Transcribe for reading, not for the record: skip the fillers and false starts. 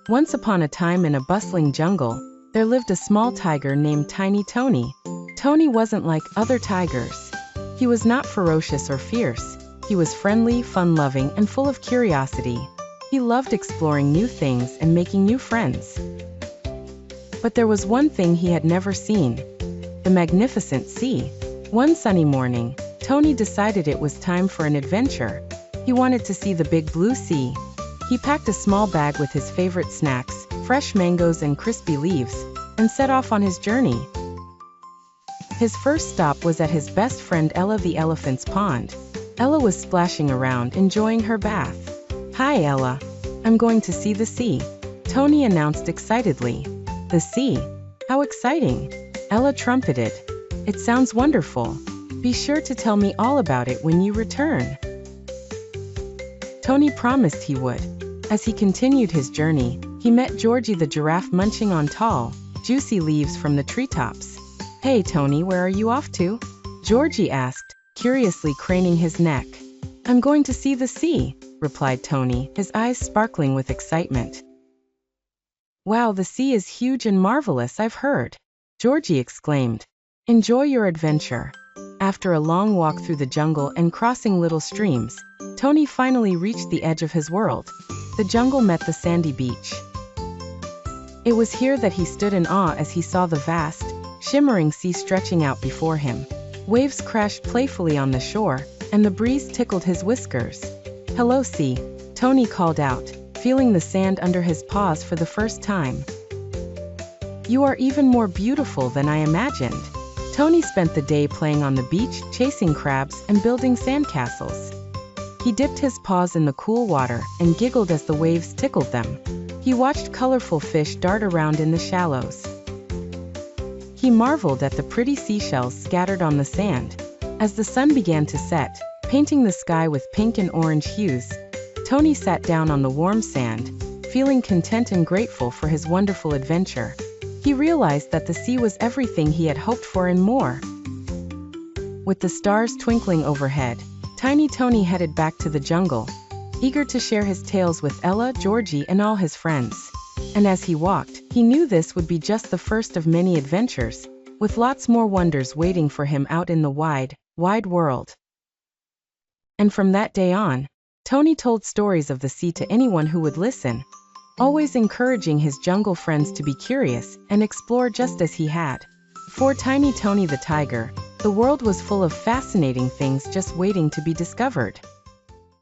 Once upon a time in a bustling jungle, there lived a small tiger named Tiny Tony. Tony wasn't like other tigers. He was not ferocious or fierce. He was friendly, fun-loving, and full of curiosity. He loved exploring new things and making new friends. But there was one thing he had never seen: the magnificent sea. One sunny morning, Tony decided it was time for an adventure. He wanted to see the big blue sea. He packed a small bag with his favorite snacks, fresh mangoes and crispy leaves, and set off on his journey. His first stop was at his best friend Ella the elephant's pond. Ella was splashing around, enjoying her bath. "Hi, Ella. I'm going to see the sea," Tony announced excitedly. "The sea? How exciting!" Ella trumpeted. "It sounds wonderful. Be sure to tell me all about it when you return." Tony promised he would. As he continued his journey, he met Georgie the giraffe munching on tall, juicy leaves from the treetops. "Hey Tony, where are you off to?" Georgie asked, curiously craning his neck. "I'm going to see the sea," replied Tony, his eyes sparkling with excitement. "Wow, the sea is huge and marvelous, I've heard," Georgie exclaimed. "Enjoy your adventure." After a long walk through the jungle and crossing little streams, Tony finally reached the edge of his world. The jungle met the sandy beach. It was here that he stood in awe as he saw the vast, shimmering sea stretching out before him. Waves crashed playfully on the shore, and the breeze tickled his whiskers. "Hello, sea," Tony called out, feeling the sand under his paws for the first time. "You are even more beautiful than I imagined." Tony spent the day playing on the beach, chasing crabs, and building sandcastles. He dipped his paws in the cool water and giggled as the waves tickled them. He watched colorful fish dart around in the shallows. He marveled at the pretty seashells scattered on the sand. As the sun began to set, painting the sky with pink and orange hues, Tony sat down on the warm sand, feeling content and grateful for his wonderful adventure. He realized that the sea was everything he had hoped for and more. With the stars twinkling overhead, Tiny Tony headed back to the jungle, eager to share his tales with Ella, Georgie, and all his friends. And as he walked, he knew this would be just the first of many adventures, with lots more wonders waiting for him out in the wide, wide world. And from that day on, Tony told stories of the sea to anyone who would listen, always encouraging his jungle friends to be curious and explore just as he had. For Tiny Tony the tiger, the world was full of fascinating things just waiting to be discovered.